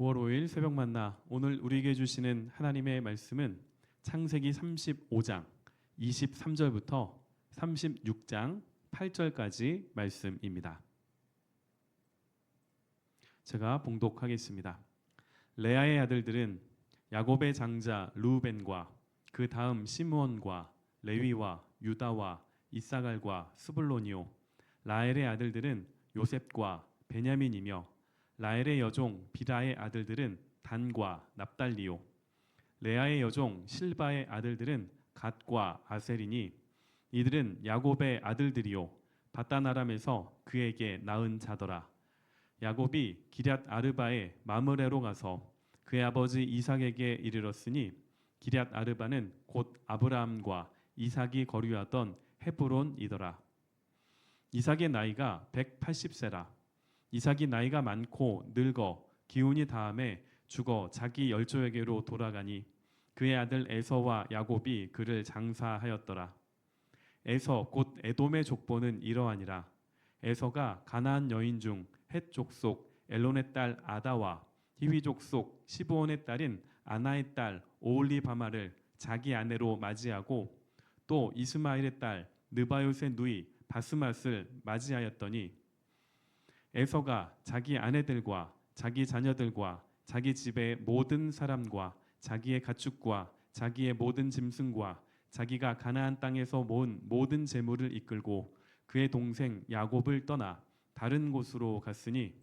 9월 5일 새벽 만나 오늘 우리에게 주시는 하나님의 말씀은 창세기 35장 23절부터 36장 8절까지 말씀입니다. 제가 봉독하겠습니다. 레아의 아들들은 야곱의 장자 루벤과 그 다음 시므온과 레위와 유다와 이사갈과 스불론이요, 라헬의 아들들은 요셉과 베냐민이며 라헬의 여종 비라의 아들들은 단과 납달리요, 레아의 여종 실바의 아들들은 갓과 아셀이니 이들은 야곱의 아들들이요 바단 아람에서 그에게 낳은 자더라. 야곱이 기럇 아르바의 마므레로 가서 그의 아버지 이삭에게 이르렀으니 기럇 아르바는 곧 아브라함과 이삭이 거류하던 헤브론이더라. 이삭의 나이가 180세라. 이삭이 나이가 많고 늙어 기운이 다함에 죽어 자기 열조에게로 돌아가니 그의 아들 에서와 야곱이 그를 장사하였더라. 에서 곧 에돔의 족보는 이러하니라. 에서가 가나안 여인 중 헷 족속 엘론의 딸 아다와 히위 족속 시브온의 딸인 아나의 딸 오홀리바마를 자기 아내로 맞이하고 또 이스마엘의 딸 느바요스의 누이 바스맛을 맞이하였더니 에서가 자기 아내들과 자기 자녀들과 자기 집의 모든 사람과 자기의 가축과 자기의 모든 짐승과 자기가 가나안 땅에서 모은 모든 재물을 이끌고 그의 동생 야곱을 떠나 다른 곳으로 갔으니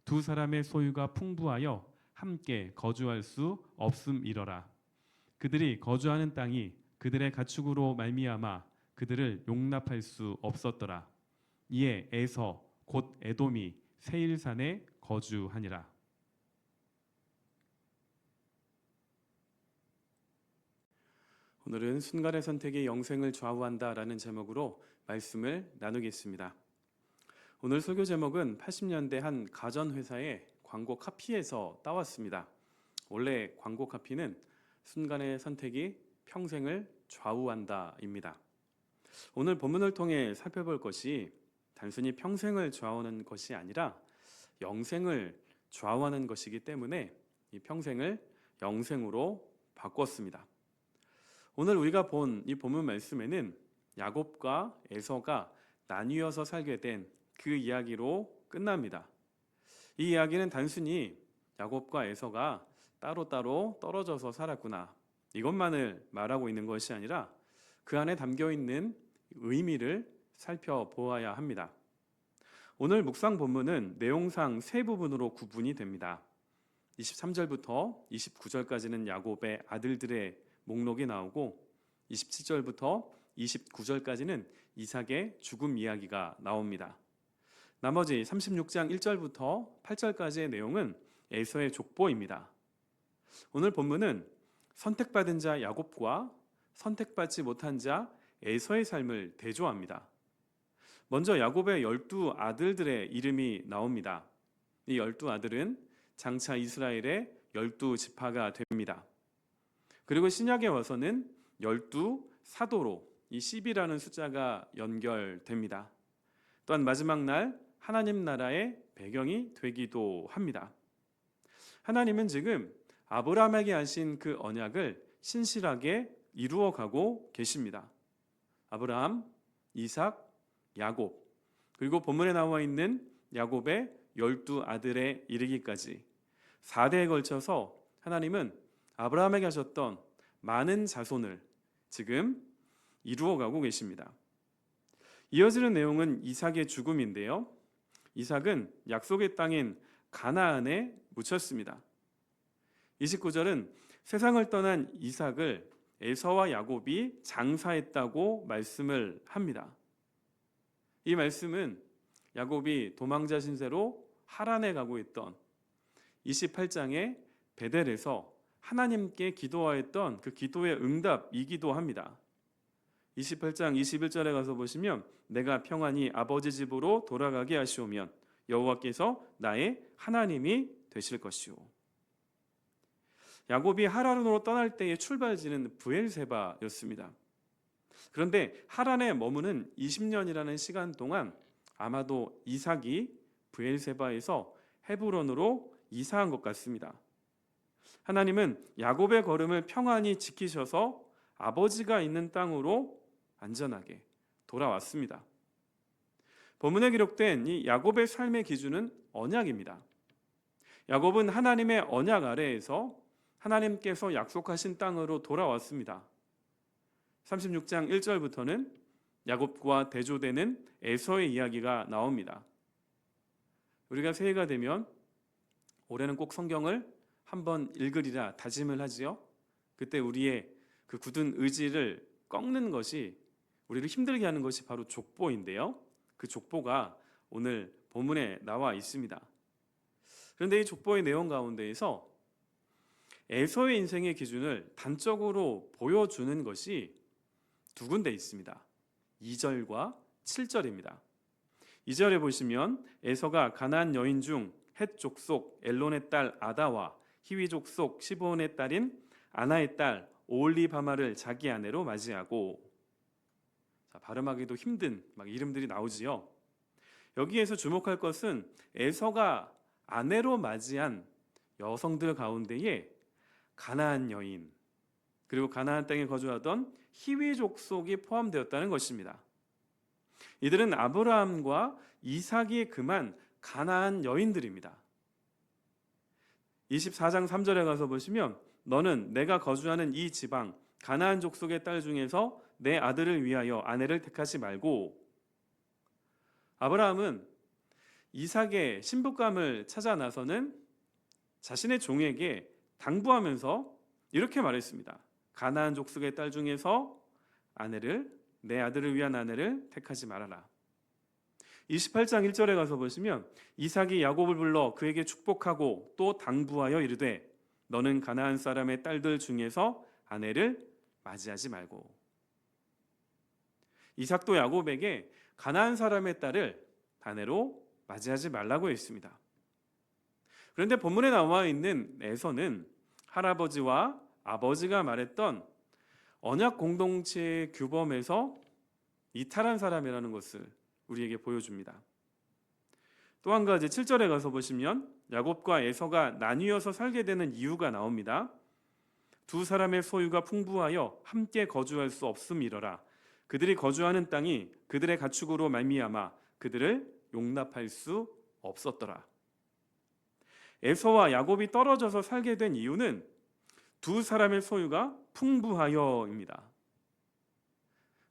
두 사람의 소유가 풍부하여 함께 거주할 수 없음이러라. 그들이 거주하는 땅이 그들의 가축으로 말미암아 그들을 용납할 수 없었더라. 이에 에서 곧 에돔이 세일산에 거주하니라. 오늘은 순간의 선택이 영생을 좌우한다라는 제목으로 말씀을 나누겠습니다. 오늘 설교 제목은 80년대 한 가전회사의 광고 카피에서 따왔습니다. 원래 광고 카피는 순간의 선택이 평생을 좌우한다입니다. 오늘 본문을 통해 살펴볼 것이 단순히 평생을 좌우하는 것이 아니라 영생을 좌우하는 것이기 때문에 이 평생을 영생으로 바꿨습니다. 오늘 우리가 본 이 본문 말씀에는 야곱과 에서가 나뉘어서 살게 된 그 이야기로 끝납니다. 이 이야기는 단순히 야곱과 에서가 따로따로 떨어져서 살았구나, 이것만을 말하고 있는 것이 아니라 그 안에 담겨 있는 의미를 살펴보아야 합니다. 오늘 묵상 본문은 내용상 세 부분으로 구분이 됩니다. 23절부터 29절까지는 야곱의 아들들의 목록이 나오고 27절부터 29절까지는 이삭의 죽음 이야기가 나옵니다. 나머지 36장 1절부터 8절까지의 내용은 에서의 족보입니다. 오늘 본문은 선택받은 자 야곱과 선택받지 못한 자 에서의 삶을 대조합니다. 먼저 야곱의 12 아들들의 이름이 나옵니다. 이 12 아들은 장차 이스라엘의 12지파가 됩니다. 그리고 신약에 와서는 12 사도로 이 10이라는 숫자가 연결됩니다. 또한 마지막 날 하나님 나라의 배경이 되기도 합니다. 하나님은 지금 아브라함에게 하신 그 언약을 신실하게 이루어가고 계십니다. 아브라함, 이삭, 야곱, 그리고 본문에 나와 있는 야곱의 12 아들에 이르기까지 4대에 걸쳐서 하나님은 아브라함에게 하셨던 많은 자손을 지금 이루어가고 계십니다. 이어지는 내용은 이삭의 죽음인데요. 이삭은 약속의 땅인 가나안에 묻혔습니다. 29절은 세상을 떠난 이삭을 에서와 야곱이 장사했다고 말씀을 합니다. 이 말씀은 야곱이 도망자 신세로 하란에 가고 있던 28장의 베델에서 하나님께 기도하였던 그 기도의 응답이기도 합니다. 28장 21절에 가서 보시면 내가 평안히 아버지 집으로 돌아가게 하시오면 여호와께서 나의 하나님이 되실 것이오. 야곱이 하란으로 떠날 때의 출발지는 브엘세바였습니다. 그런데 하란에 머무는 20년이라는 시간 동안 아마도 이삭이 브엘세바에서 헤브론으로 이상한 것 같습니다. 하나님은 야곱의 걸음을 평안히 지키셔서 아버지가 있는 땅으로 안전하게 돌아왔습니다. 본문에 기록된 이 야곱의 삶의 기준은 언약입니다. 야곱은 하나님의 언약 아래에서 하나님께서 약속하신 땅으로 돌아왔습니다. 36장 1절부터는 야곱과 대조되는 에서의 이야기가 나옵니다. 우리가 새해가 되면 올해는 꼭 성경을 한번 읽으리라 다짐을 하지요. 그때 우리의 그 굳은 의지를 꺾는 것이, 우리를 힘들게 하는 것이 바로 족보인데요. 그 족보가 오늘 본문에 나와 있습니다. 그런데 이 족보의 내용 가운데에서 에서의 인생의 기준을 단적으로 보여주는 것이 두 군데 있습니다. 2절과 7절입니다. 2절에 보시면 에서가 가나안 여인 중 헷 족속 엘론의 딸 아다와 히위 족속 시브온의 딸인 아나의 딸 오홀리바마를 자기 아내로 맞이하고, 발음하기도 힘든 이름들이 나오지요. 여기에서 주목할 것은 에서가 아내로 맞이한 여성들 가운데에 가나안 여인, 그리고 가나안 땅에 거주하던 히위 족속이 포함되었다는 것입니다. 이들은 아브라함과 이삭이 금한 가나안 여인들입니다. 24장 3절에 가서 보시면 너는 내가 거주하는 이 지방 가나안 족속의 딸 중에서 내 아들을 위하여 아내를 택하지 말고, 아브라함은 이삭의 신부감을 찾아 나서는 자신의 종에게 당부하면서 이렇게 말했습니다. 가나안 족속의 딸 중에서 내 아들을 위한 아내를 택하지 말아라. 28장 1절에 가서 보시면 이삭이 야곱을 불러 그에게 축복하고 또 당부하여 이르되 너는 가나안 사람의 딸들 중에서 아내를 맞이하지 말고. 이삭도 야곱에게 가나안 사람의 딸을 아내로 맞이하지 말라고 했습니다. 그런데 본문에 나와 있는 에서는 할아버지와 아버지가 말했던 언약 공동체의 규범에서 이탈한 사람이라는 것을 우리에게 보여줍니다. 또 한 가지 7절에 가서 보시면 야곱과 에서가 나뉘어서 살게 되는 이유가 나옵니다. 두 사람의 소유가 풍부하여 함께 거주할 수 없음이러라. 그들이 거주하는 땅이 그들의 가축으로 말미암아 그들을 용납할 수 없었더라. 에서와 야곱이 떨어져서 살게 된 이유는 두 사람의 소유가 풍부하여입니다.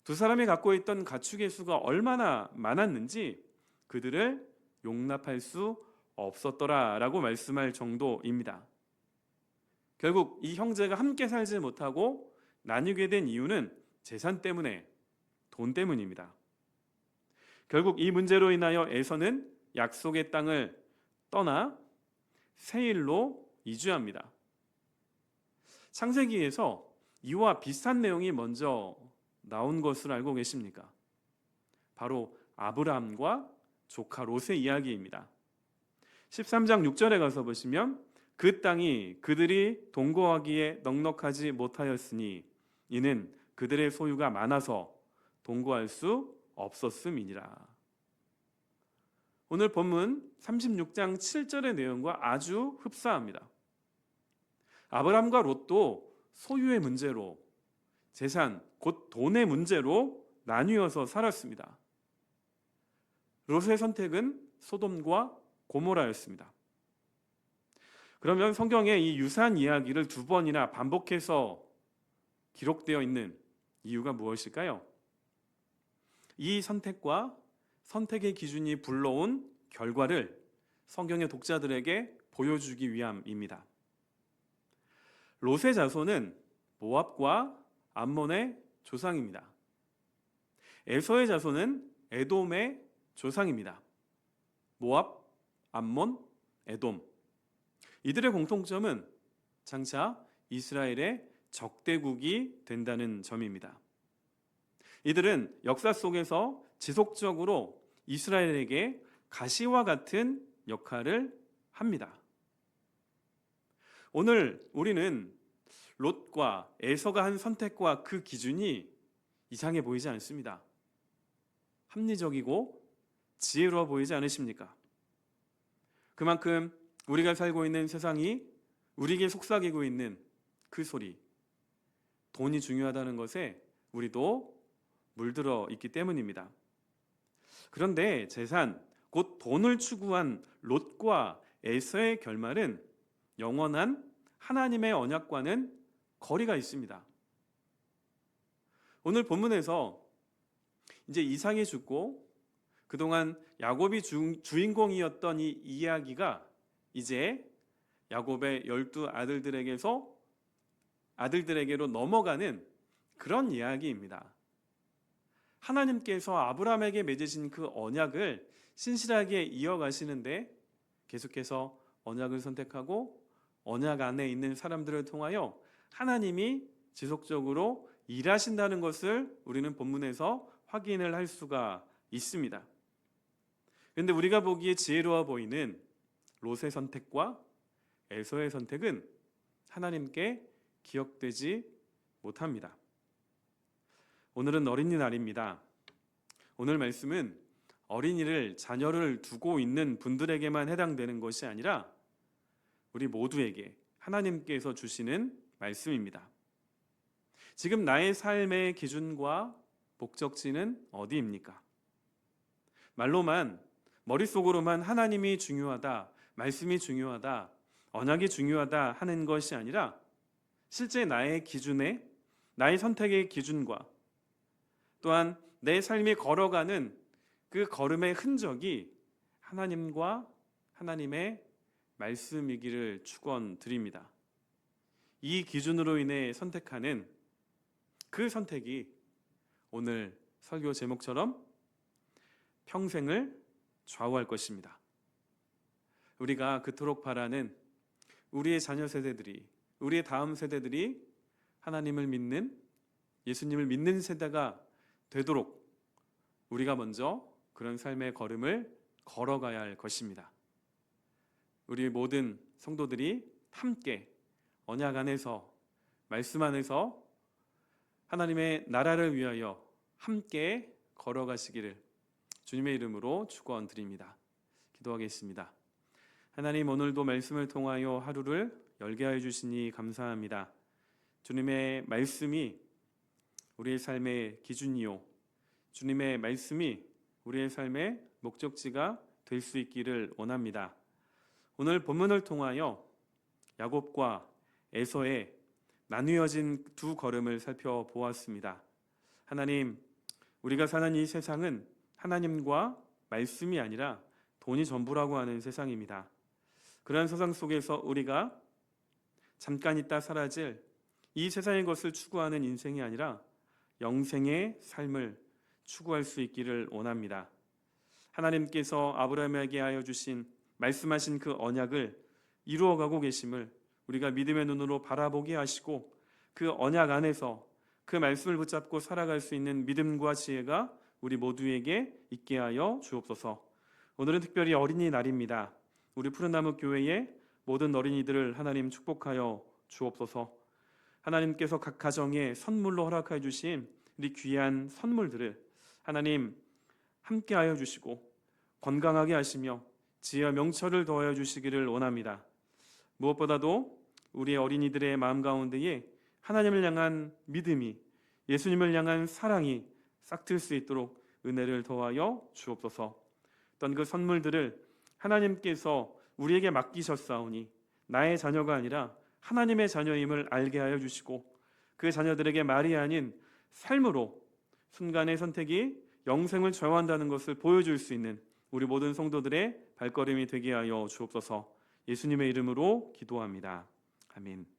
두 사람이 갖고 있던 가축의 수가 얼마나 많았는지 그들을 용납할 수 없었더라라고 말씀할 정도입니다. 결국 이 형제가 함께 살지 못하고 나뉘게 된 이유는 재산 때문에, 돈 때문입니다. 결국 이 문제로 인하여 에서는 약속의 땅을 떠나 세일로 이주합니다. 창세기에서 이와 비슷한 내용이 먼저 나온 것을 알고 계십니까? 바로 아브라함과 조카 롯의 이야기입니다. 13장 6절에 가서 보시면 그 땅이 그들이 동거하기에 넉넉하지 못하였으니 이는 그들의 소유가 많아서 동거할 수 없었음이니라. 오늘 본문 36장 7절의 내용과 아주 흡사합니다. 아브라함과 롯도 소유의 문제로, 재산, 곧 돈의 문제로 나뉘어서 살았습니다. 롯의 선택은 소돔과 고모라였습니다. 그러면 성경에 이 유사한 이야기를 두 번이나 반복해서 기록되어 있는 이유가 무엇일까요? 이 선택과 선택의 기준이 불러온 결과를 성경의 독자들에게 보여주기 위함입니다. 롯의 자손은 모압과 암몬의 조상입니다. 에서의 자손은 에돔의 조상입니다. 모압, 암몬, 에돔. 이들의 공통점은 장차 이스라엘의 적대국이 된다는 점입니다. 이들은 역사 속에서 지속적으로 이스라엘에게 가시와 같은 역할을 합니다. 오늘 우리는 롯과 에서가 한 선택과 그 기준이 이상해 보이지 않습니다. 합리적이고 지혜로워 보이지 않으십니까? 그만큼 우리가 살고 있는 세상이 우리에게 속삭이고 있는 그 소리, 돈이 중요하다는 것에 우리도 물들어 있기 때문입니다. 그런데 재산, 곧 돈을 추구한 롯과 에서의 결말은 영원한 하나님의 언약과는 거리가 있습니다. 오늘 본문에서 이제 이삭이 죽고 그동안 야곱이 주인공이었던 이 이야기가 이제 야곱의 12아들들에게로 넘어가는 그런 이야기입니다. 하나님께서 아브라함에게 맺으신 그 언약을 신실하게 이어가시는데 계속해서 언약을 선택하고 언약 안에 있는 사람들을 통하여 하나님이 지속적으로 일하신다는 것을 우리는 본문에서 확인을 할 수가 있습니다. 그런데 우리가 보기에 지혜로워 보이는 롯의 선택과 에서의 선택은 하나님께 기억되지 못합니다. 오늘은 어린이날입니다. 오늘 말씀은 자녀를 두고 있는 분들에게만 해당되는 것이 아니라 우리 모두에게 하나님께서 주시는 말씀입니다. 지금 나의 삶의 기준과 목적지는 어디입니까? 말로만, 머릿속으로만 하나님이 중요하다, 말씀이 중요하다, 언약이 중요하다 하는 것이 아니라 실제 나의 기준에, 나의 선택의 기준과 또한 내 삶이 걸어가는 그 걸음의 흔적이 하나님과 하나님의 말씀이기를 축원드립니다. 이 기준으로 인해 선택하는 그 선택이 오늘 설교 제목처럼 평생을 좌우할 것입니다. 우리가 그토록 바라는 우리의 자녀 세대들이, 우리의 다음 세대들이 하나님을 믿는, 예수님을 믿는 세대가 되도록 우리가 먼저 그런 삶의 걸음을 걸어가야 할 것입니다. 우리 모든 성도들이 함께 언약 안에서, 말씀 안에서 하나님의 나라를 위하여 함께 걸어가시기를 주님의 이름으로 축원드립니다. 기도하겠습니다. 하나님, 오늘도 말씀을 통하여 하루를 열게 하여 주시니 감사합니다. 주님의 말씀이 우리의 삶의 기준이요, 주님의 말씀이 우리의 삶의 목적지가 될 수 있기를 원합니다. 오늘 본문을 통하여 야곱과 에서의 나뉘어진 두 걸음을 살펴보았습니다. 하나님, 우리가 사는 이 세상은 하나님과 말씀이 아니라 돈이 전부라고 하는 세상입니다. 그러한 세상 속에서 우리가 잠깐 있다 사라질 이 세상의 것을 추구하는 인생이 아니라 영생의 삶을 추구할 수 있기를 원합니다. 하나님께서 아브라함에게 하여 주신, 말씀하신 그 언약을 이루어가고 계심을 우리가 믿음의 눈으로 바라보게 하시고 그 언약 안에서 그 말씀을 붙잡고 살아갈 수 있는 믿음과 지혜가 우리 모두에게 있게 하여 주옵소서. 오늘은 특별히 어린이날입니다. 우리 푸른나무 교회의 모든 어린이들을 하나님 축복하여 주옵소서. 하나님께서 각 가정에 선물로 허락하여 주신 우리 귀한 선물들을 하나님 함께하여 주시고 건강하게 하시며 지혜와 명철을 더하여 주시기를 원합니다. 무엇보다도 우리 어린이들의 마음 가운데에 하나님을 향한 믿음이, 예수님을 향한 사랑이 싹틀 수 있도록 은혜를 더하여 주옵소서. 어떤 그 선물들을 하나님께서 우리에게 맡기셨사오니 나의 자녀가 아니라 하나님의 자녀임을 알게 하여 주시고 그 자녀들에게 말이 아닌 삶으로 순간의 선택이 영생을 좌우한다는 것을 보여줄 수 있는 우리 모든 성도들의 발걸음이 되게 하여 주옵소서. 예수님의 이름으로 기도합니다. 아멘.